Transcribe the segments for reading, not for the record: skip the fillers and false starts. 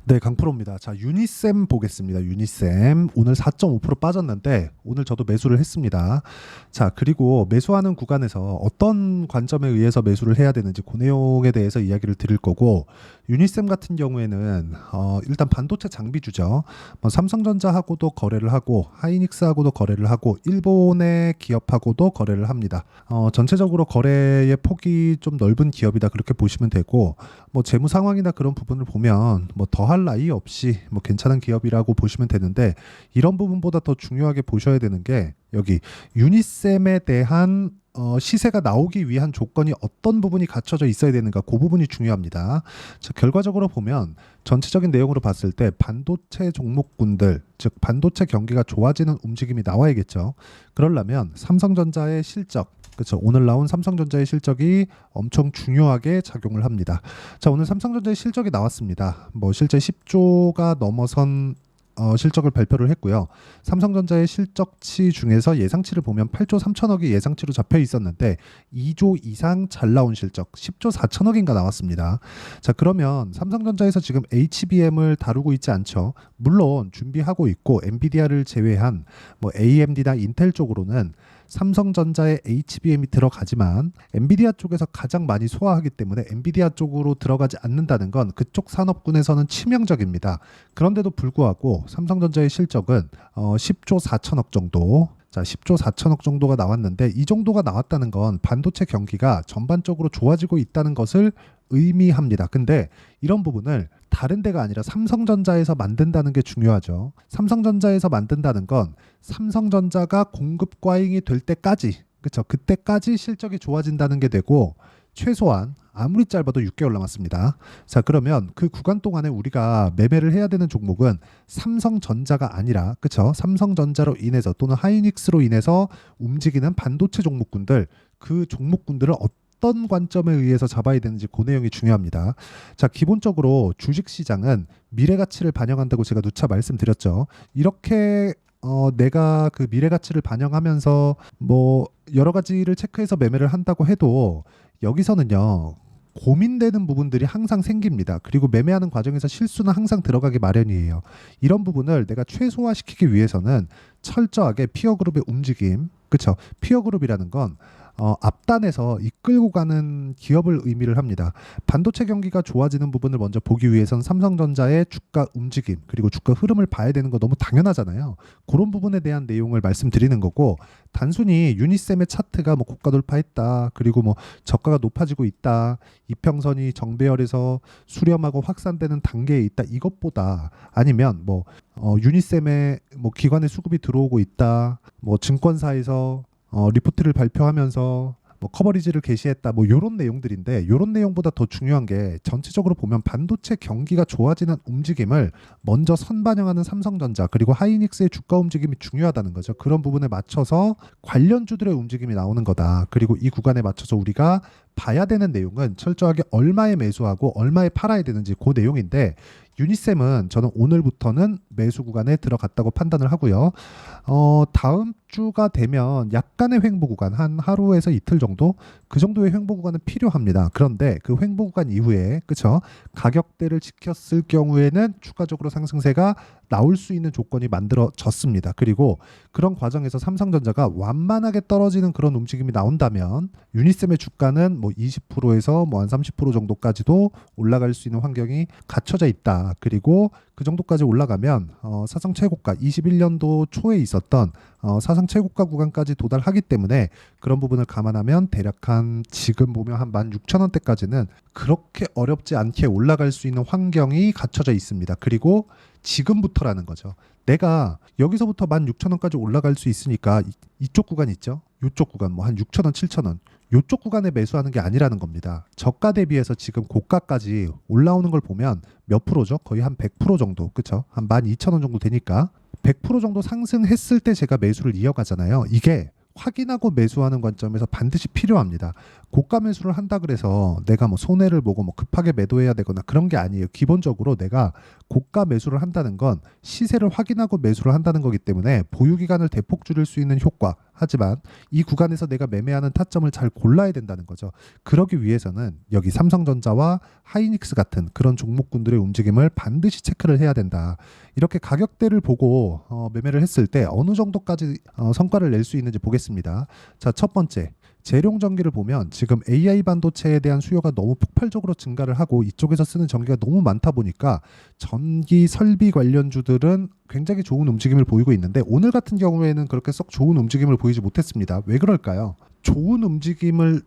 네, 강프로입니다. 자, 유니셈 보겠습니다. 유니셈 오늘 4.5% 빠졌는데 오늘 저도 매수를 했습니다. 자, 그리고 매수하는 구간에서 어떤 관점에 의해서 매수를 해야 되는지 그 내용에 대해서 이야기를 드릴 거고, 유니셈 같은 경우에는 일단 반도체 장비주죠. 뭐 삼성전자하고도 거래를 하고 하이닉스하고도 거래를 하고 일본의 기업하고도 거래를 합니다. 전체적으로 거래의 폭이 좀 넓은 기업이다, 그렇게 보시면 되고, 뭐 재무 상황이나 그런 부분을 보면 뭐 더할 나위 없이 뭐 괜찮은 기업이라고 보시면 되는데, 이런 부분보다 더 중요하게 보셔야 되는 게 여기 유니셈에 대한 시세가 나오기 위한 조건이 어떤 부분이 갖춰져 있어야 되는가, 그 부분이 중요합니다. 자, 결과적으로 보면 전체적인 내용으로 봤을 때 반도체 종목군들, 즉 반도체 경기가 좋아지는 움직임이 나와야겠죠. 그러려면 삼성전자의 실적, 그렇죠, 오늘 나온 삼성전자의 실적이 엄청 중요하게 작용을 합니다. 자, 오늘 삼성전자의 실적이 나왔습니다. 뭐 실제 10조가 넘어선 실적을 발표를 했고요. 삼성전자의 실적치 중에서 예상치를 보면 8조 3천억이 예상치로 잡혀 있었는데 2조 이상 잘 나온 실적 10조 4천억인가 나왔습니다. 자, 그러면 삼성전자에서 지금 HBM을 다루고 있지 않죠. 물론 준비하고 있고 엔비디아를 제외한 뭐 AMD나 인텔 쪽으로는 삼성전자의 HBM이 들어가지만 엔비디아 쪽에서 가장 많이 소화하기 때문에 엔비디아 쪽으로 들어가지 않는다는 건 그쪽 산업군에서는 치명적입니다. 그런데도 불구하고 삼성전자의 실적은 10조 4천억 정도, 자, 10조 4천억 정도가 나왔는데, 이 정도가 나왔다는 건 반도체 경기가 전반적으로 좋아지고 있다는 것을 의미합니다. 근데 이런 부분을 다른 데가 아니라 삼성전자에서 만든다는 게 중요하죠. 삼성전자에서 만든다는 건 삼성전자가 공급 과잉이 될 때까지, 그렇죠, 그때까지 실적이 좋아진다는 게 되고, 최소한 아무리 짧아도 6개월 남았습니다. 자, 그러면 그 구간 동안에 우리가 매매를 해야 되는 종목은 삼성전자가 아니라, 그렇죠, 삼성전자로 인해서 또는 하이닉스로 인해서 움직이는 반도체 종목군들, 그 종목군들을 어떤 관점에 의해서 잡아야 되는지 그 내용이 중요합니다. 자, 기본적으로 주식시장은 미래가치를 반영한다고 제가 누차 말씀드렸죠. 이렇게 내가 그 미래가치를 반영하면서 뭐 여러 가지를 체크해서 매매를 한다고 해도 여기서는요, 고민되는 부분들이 항상 생깁니다. 그리고 매매하는 과정에서 실수는 항상 들어가기 마련이에요. 이런 부분을 내가 최소화시키기 위해서는 철저하게 피어그룹의 움직임, 그렇죠, 피어그룹이라는 건 앞단에서 이끌고 가는 기업을 의미를 합니다. 반도체 경기가 좋아지는 부분을 먼저 보기 위해선 삼성전자의 주가 움직임, 그리고 주가 흐름을 봐야 되는 거 너무 당연하잖아요. 그런 부분에 대한 내용을 말씀드리는 거고, 단순히 유니셈의 차트가 뭐 고가 돌파했다, 그리고 뭐 저가가 높아지고 있다, 이평선이 정배열에서 수렴하고 확산되는 단계에 있다, 이것보다, 아니면 뭐 유니셈에 뭐 기관의 수급이 들어오고 있다, 뭐 증권사에서 리포트를 발표하면서 뭐 커버리지를 게시했다, 뭐 요런 내용들인데, 요런 내용보다 더 중요한 게 전체적으로 보면 반도체 경기가 좋아지는 움직임을 먼저 선반영하는 삼성전자 그리고 하이닉스의 주가 움직임이 중요하다는 거죠. 그런 부분에 맞춰서 관련주들의 움직임이 나오는 거다. 그리고 이 구간에 맞춰서 우리가 봐야 되는 내용은 철저하게 얼마에 매수하고 얼마에 팔아야 되는지 그 내용인데, 유니셈은 저는 오늘부터는 매수 구간에 들어갔다고 판단을 하고요. 다음 주가 되면 약간의 횡보 구간, 한 하루에서 이틀 정도, 그 정도의 횡보 구간은 필요합니다. 그런데 그 횡보 구간 이후에, 그쵸, 가격대를 지켰을 경우에는 추가적으로 상승세가 나올 수 있는 조건이 만들어졌습니다. 그리고 그런 과정에서 삼성전자가 완만하게 떨어지는 그런 움직임이 나온다면 유니셈의 주가는 뭐 20%에서 뭐 한 30% 정도까지도 올라갈 수 있는 환경이 갖춰져 있다. 그리고 그 정도까지 올라가면 사상 최고가 21년도 초에 있었던 사상 최고가 구간까지 도달하기 때문에, 그런 부분을 감안하면 대략 한 지금 보면 한 16,000원대까지는 그렇게 어렵지 않게 올라갈 수 있는 환경이 갖춰져 있습니다. 그리고 지금부터라는 거죠. 내가 여기서부터 16,000원까지 올라갈 수 있으니까 이쪽 구간 있죠? 이쪽 구간 뭐 한 6,000원, 7,000원, 이쪽 구간에 매수하는 게 아니라는 겁니다. 저가 대비해서 지금 고가까지 올라오는 걸 보면 몇 프로죠? 거의 한 100% 정도, 그쵸? 한 12,000원 정도 되니까 100% 정도 상승했을 때 제가 매수를 이어가잖아요. 이게 확인하고 매수하는 관점에서 반드시 필요합니다. 고가 매수를 한다 그래서 내가 뭐 손해를 보고 뭐 급하게 매도해야 되거나 그런 게 아니에요. 기본적으로 내가 고가 매수를 한다는 건 시세를 확인하고 매수를 한다는 거기 때문에 보유 기간을 대폭 줄일 수 있는 효과, 하지만 이 구간에서 내가 매매하는 타점을 잘 골라야 된다는 거죠. 그러기 위해서는 여기 삼성전자와 하이닉스 같은 그런 종목군들의 움직임을 반드시 체크를 해야 된다. 이렇게 가격대를 보고 매매를 했을 때 어느 정도까지 성과를 낼 수 있는지 보겠습니다. 자, 첫 번째. 재룡 전기를 보면 지금 AI 반도체에 대한 수요가 너무 폭발적으로 증가를 하고 이쪽에서 쓰는 전기가 너무 많다 보니까 전기 설비 관련주들은 굉장히 좋은 움직임을 보이고 있는데 오늘 같은 경우에는 그렇게 썩 좋은 움직임을 보이지 못했습니다. 왜 그럴까요? 좋은 움직임을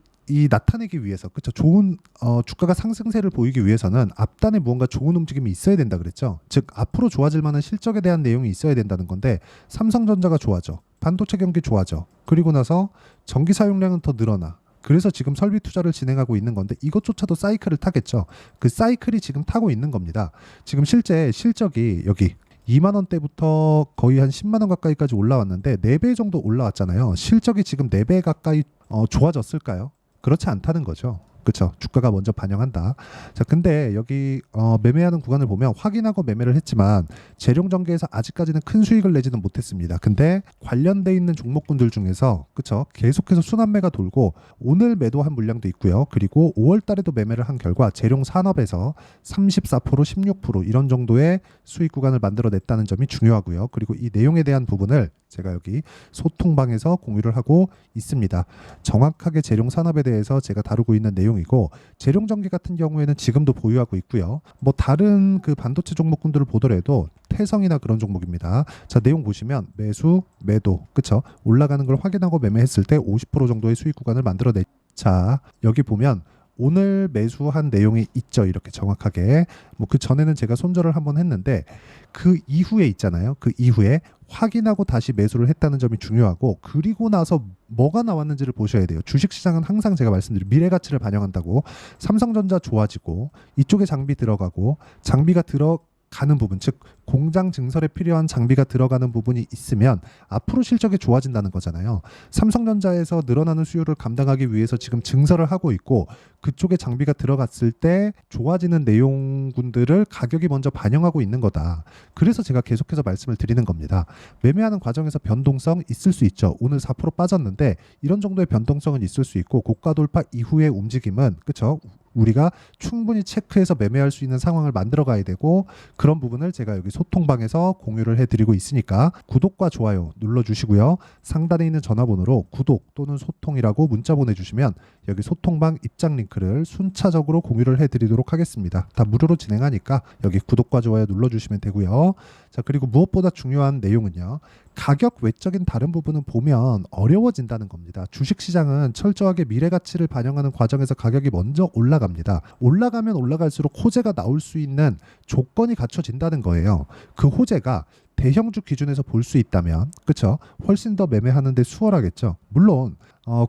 나타내기 위해서 그렇죠. 좋은 주가가 상승세를 보이기 위해서는 앞단에 무언가 좋은 움직임이 있어야 된다 그랬죠. 즉 앞으로 좋아질 만한 실적에 대한 내용이 있어야 된다는 건데 삼성전자가 좋아져. 반도체 경기 좋아져. 그리고 나서 전기 사용량은 더 늘어나. 그래서 지금 설비 투자를 진행하고 있는 건데 이것조차도 사이클을 타겠죠. 그 사이클이 지금 타고 있는 겁니다. 지금 실제 실적이 여기 2만 원대부터 거의 한 10만 원 가까이까지 올라왔는데 4배 정도 올라왔잖아요. 실적이 지금 4배 가까이 좋아졌을까요? 그렇지 않다는 거죠. 그렇죠. 주가가 먼저 반영한다. 자, 근데 여기 매매하는 구간을 보면 확인하고 매매를 했지만 재룡 전기에서 아직까지는 큰 수익을 내지는 못했습니다. 근데 관련돼 있는 종목군들 중에서 그렇죠. 계속해서 순환매가 돌고 오늘 매도한 물량도 있고요. 그리고 5월 달에도 매매를 한 결과 재룡 산업에서 34%, 16% 이런 정도의 수익 구간을 만들어냈다는 점이 중요하고요. 그리고 이 내용에 대한 부분을 제가 여기 소통방에서 공유를 하고 있습니다. 정확하게 재룡 산업에 대해서 제가 다루고 있는 내용이고 재룡 전기 같은 경우에는 지금도 보유하고 있고요. 뭐 다른 그 반도체 종목군들을 보더라도 태성이나 그런 종목입니다. 자, 내용 보시면 매수, 매도, 그쵸? 올라가는 걸 확인하고 매매했을 때 50% 정도의 수익 구간을 만들어내. 자, 여기 보면 오늘 매수한 내용이 있죠. 이렇게 정확하게. 뭐 그 전에는 제가 손절을 한번 했는데 그 이후에 있잖아요. 그 이후에 확인하고 다시 매수를 했다는 점이 중요하고 그리고 나서 뭐가 나왔는지를 보셔야 돼요. 주식시장은 항상 제가 말씀드린 미래 가치를 반영한다고 삼성전자 좋아지고 이쪽에 장비 들어가고 장비가 들어가는 부분 즉 공장 증설에 필요한 장비가 들어가는 부분이 있으면 앞으로 실적이 좋아진다는 거잖아요. 삼성전자에서 늘어나는 수요를 감당하기 위해서 지금 증설을 하고 있고 그쪽에 장비가 들어갔을 때 좋아지는 내용군들을 가격이 먼저 반영하고 있는 거다. 그래서 제가 계속해서 말씀을 드리는 겁니다. 매매하는 과정에서 변동성 있을 수 있죠. 오늘 4% 빠졌는데 이런 정도의 변동성은 있을 수 있고 고가 돌파 이후의 움직임은 그렇죠. 우리가 충분히 체크해서 매매할 수 있는 상황을 만들어 가야 되고 그런 부분을 제가 여기 소통방에서 공유를 해드리고 있으니까 구독과 좋아요 눌러주시고요. 상단에 있는 전화번호로 구독 또는 소통이라고 문자 보내주시면 여기 소통방 입장 링크를 순차적으로 공유를 해드리도록 하겠습니다. 다 무료로 진행하니까 여기 구독과 좋아요 눌러주시면 되고요. 자, 그리고 무엇보다 중요한 내용은요. 가격 외적인 다른 부분은 보면 어려워진다는 겁니다. 주식시장은 철저하게 미래 가치를 반영하는 과정에서 가격이 먼저 올라갑니다. 올라가면 올라갈수록 호재가 나올 수 있는 조건이 갖춰진다는 거예요. 그 호재가 대형주 기준에서 볼 수 있다면 그렇죠? 훨씬 더 매매하는 데 수월하겠죠. 물론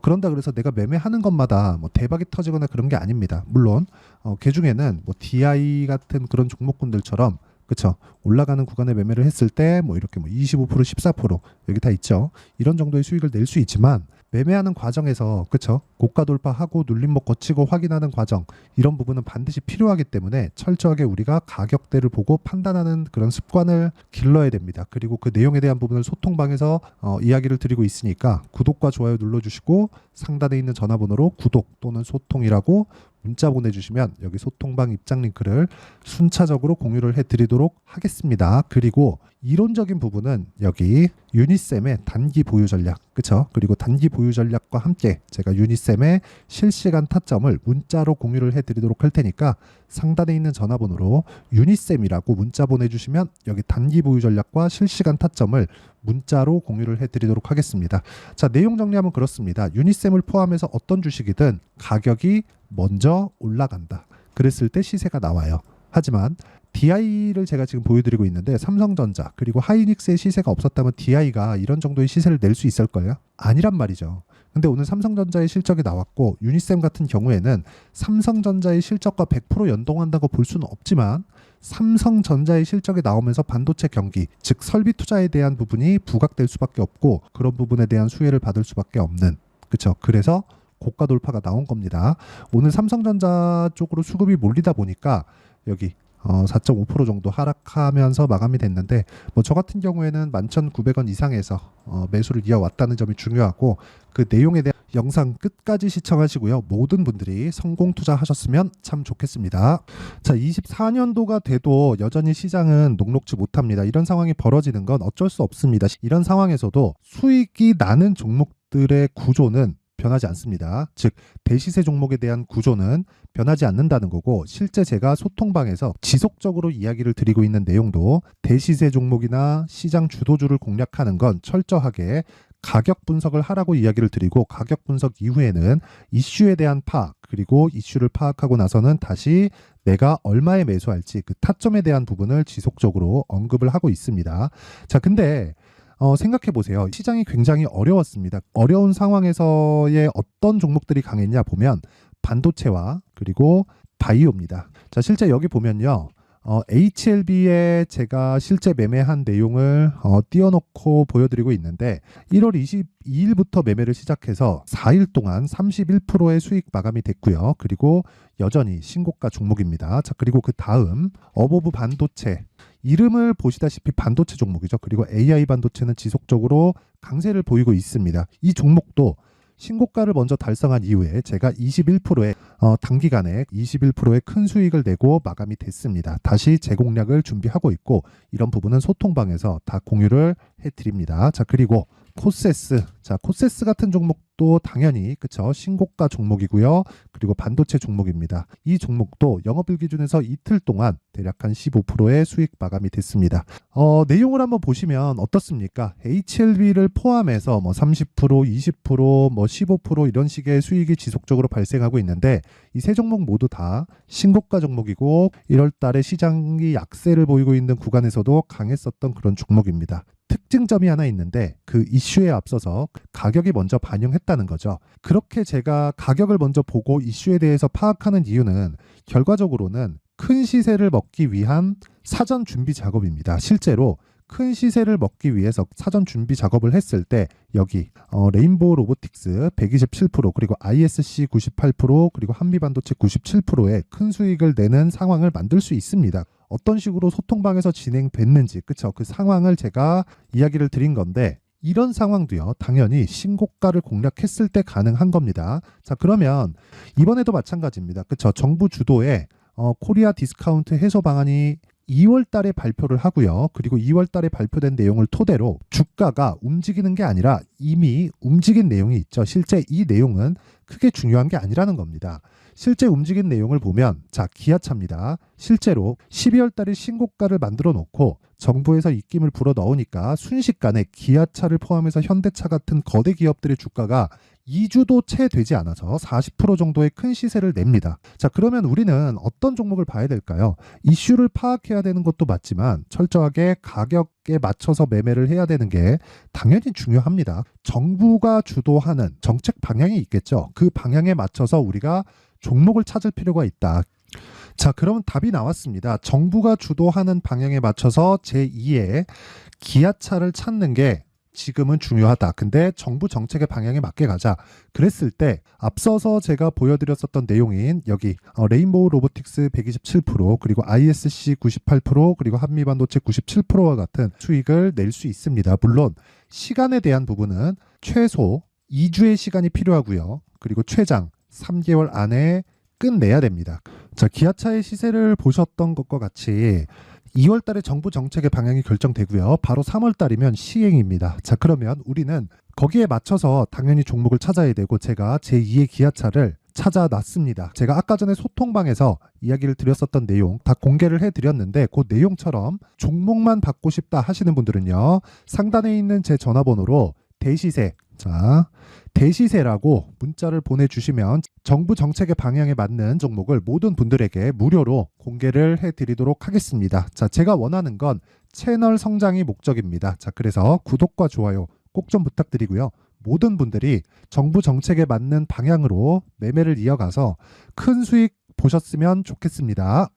그런다 그래서 내가 매매하는 것마다 뭐 대박이 터지거나 그런 게 아닙니다. 물론 그 중에는 뭐 DI 같은 그런 종목군들처럼 그렇죠. 올라가는 구간에 매매를 했을 때 뭐 이렇게 뭐 25%, 14% 여기 다 있죠. 이런 정도의 수익을 낼 수 있지만 매매하는 과정에서 그렇죠. 고가 돌파하고 눌림목 거치고 확인하는 과정 이런 부분은 반드시 필요하기 때문에 철저하게 우리가 가격대를 보고 판단하는 그런 습관을 길러야 됩니다. 그리고 그 내용에 대한 부분을 소통방에서 이야기를 드리고 있으니까 구독과 좋아요 눌러주시고 상단에 있는 전화번호로 구독 또는 소통이라고 문자 보내주시면 여기 소통방 입장 링크를 순차적으로 공유를 해드리도록 하겠습니다. 그리고 이론적인 부분은 여기 유니쌤의 단기 보유 전략, 그쵸? 그리고 단기 보유 전략과 함께 제가 유니쌤의 실시간 타점을 문자로 공유를 해드리도록 할 테니까 상단에 있는 전화번호로 유니쌤이라고 문자 보내주시면 여기 단기 보유 전략과 실시간 타점을 문자로 공유를 해드리도록 하겠습니다. 자, 내용 정리하면 그렇습니다. 유니쌤을 포함해서 어떤 주식이든 가격이 먼저 올라간다. 그랬을 때 시세가 나와요. 하지만 DI를 제가 지금 보여드리고 있는데 삼성전자 그리고 하이닉스의 시세가 없었다면 DI가 이런 정도의 시세를 낼 수 있을까요? 아니란 말이죠. 근데 오늘 삼성전자의 실적이 나왔고 유니셈 같은 경우에는 삼성전자의 실적과 100% 연동한다고 볼 수는 없지만 삼성전자의 실적이 나오면서 반도체 경기, 즉 설비 투자에 대한 부분이 부각될 수밖에 없고 그런 부분에 대한 수혜를 받을 수밖에 없는 그렇죠. 그래서 고가 돌파가 나온 겁니다. 오늘 삼성전자 쪽으로 수급이 몰리다 보니까 여기 4.5% 정도 하락하면서 마감이 됐는데 뭐 저 같은 경우에는 11,900원 이상에서 매수를 이어왔다는 점이 중요하고 그 내용에 대한 영상 끝까지 시청하시고요. 모든 분들이 성공 투자하셨으면 참 좋겠습니다. 자, 24년도가 돼도 여전히 시장은 녹록지 못합니다. 이런 상황이 벌어지는 건 어쩔 수 없습니다. 이런 상황에서도 수익이 나는 종목들의 구조는 변하지 않습니다. 즉 대시세 종목에 대한 구조는 변하지 않는다는 거고, 실제 제가 소통방에서 지속적으로 이야기를 드리고 있는 내용도 대시세 종목이나 시장 주도주를 공략하는 건 철저하게 가격 분석을 하라고 이야기를 드리고, 가격 분석 이후에는 이슈에 대한 파악, 그리고 이슈를 파악하고 나서는 다시 내가 얼마에 매수할지 그 타점에 대한 부분을 지속적으로 언급을 하고 있습니다. 자, 근데 생각해 보세요. 시장이 굉장히 어려웠습니다. 어려운 상황에서의 어떤 종목들이 강했냐 보면 반도체와 그리고 바이오입니다. 자, 실제 여기 보면요. HLB에 제가 실제 매매한 내용을 띄워놓고 보여드리고 있는데 1월 22일부터 매매를 시작해서 4일 동안 31%의 수익 마감이 됐고요. 그리고 여전히 신고가 종목입니다. 자, 그리고 그 다음 어보브 반도체, 이름을 보시다시피 반도체 종목이죠. 그리고 AI 반도체는 지속적으로 강세를 보이고 있습니다. 이 종목도 신고가를 먼저 달성한 이후에 제가 21%의 단기간에 21%의 큰 수익을 내고 마감이 됐습니다. 다시 재공략을 준비하고 있고, 이런 부분은 소통방에서 다 공유를 해드립니다. 자, 그리고 코세스. 자, 코세스 같은 종목도 당연히 그쵸, 신고가 종목이고요. 그리고 반도체 종목입니다. 이 종목도 영업일 기준에서 이틀 동안 대략 한 15%의 수익 마감이 됐습니다. 내용을 한번 보시면 어떻습니까? HLB를 포함해서 뭐 30%, 20%, 뭐 15% 이런 식의 수익이 지속적으로 발생하고 있는데, 이 세 종목 모두 다 신고가 종목이고 1월 달에 시장이 약세를 보이고 있는 구간에서도 강했었던 그런 종목입니다. 특징점이 하나 있는데 그 이슈에 앞서서 가격이 먼저 반영했다는 거죠. 그렇게 제가 가격을 먼저 보고 이슈에 대해서 파악하는 이유는 결과적으로는 큰 시세를 먹기 위한 사전 준비 작업입니다. 실제로 큰 시세를 먹기 위해서 사전 준비 작업을 했을 때 여기 레인보우 로보틱스 127%, 그리고 ISC 98%, 그리고 한미반도체 97%의 큰 수익을 내는 상황을 만들 수 있습니다. 어떤 식으로 소통방에서 진행됐는지, 그쵸? 그 상황을 제가 이야기를 드린 건데, 이런 상황도요, 당연히 신고가를 공략했을 때 가능한 겁니다. 자, 그러면 이번에도 마찬가지입니다. 그쵸? 정부 주도의 코리아 디스카운트 해소 방안이 2월 달에 발표를 하고요. 그리고 2월 달에 발표된 내용을 토대로 주가가 움직이는 게 아니라 이미 움직인 내용이 있죠. 실제 이 내용은 크게 중요한 게 아니라는 겁니다. 실제 움직인 내용을 보면, 자, 기아차입니다. 실제로 12월 달에 신고가를 만들어 놓고 정부에서 입김을 불어 넣으니까 순식간에 기아차를 포함해서 현대차 같은 거대 기업들의 주가가 2주도 채 되지 않아서 40% 정도의 큰 시세를 냅니다. 자, 그러면 우리는 어떤 종목을 봐야 될까요? 이슈를 파악해야 되는 것도 맞지만 철저하게 가격에 맞춰서 매매를 해야 되는 게 당연히 중요합니다. 정부가 주도하는 정책 방향이 있겠죠. 그 방향에 맞춰서 우리가 종목을 찾을 필요가 있다. 자, 그러면 답이 나왔습니다. 정부가 주도하는 방향에 맞춰서 제2의 기아차를 찾는 게 지금은 중요하다. 근데 정부 정책의 방향에 맞게 가자. 그랬을 때 앞서서 제가 보여드렸었던 내용인 여기 레인보우 로보틱스 127%, 그리고 ISC 98%, 그리고 한미반도체 97%와 같은 수익을 낼 수 있습니다. 물론 시간에 대한 부분은 최소 2주의 시간이 필요하고요. 그리고 최장 3개월 안에 끝내야 됩니다. 자, 기아차의 시세를 보셨던 것과 같이 2월 달에 정부 정책의 방향이 결정되고요. 바로 3월 달이면 시행입니다. 자, 그러면 우리는 거기에 맞춰서 당연히 종목을 찾아야 되고, 제가 제2의 기아차를 찾아놨습니다. 제가 아까 전에 소통방에서 이야기를 드렸었던 내용 다 공개를 해드렸는데, 그 내용처럼 종목만 받고 싶다 하시는 분들은요, 상단에 있는 제 전화번호로 대시세, 자, 대시세라고 문자를 보내주시면 정부 정책의 방향에 맞는 종목을 모든 분들에게 무료로 공개를 해드리도록 하겠습니다. 자, 제가 원하는 건 채널 성장이 목적입니다. 자, 그래서 구독과 좋아요 꼭 좀 부탁드리고요. 모든 분들이 정부 정책에 맞는 방향으로 매매를 이어가서 큰 수익 보셨으면 좋겠습니다.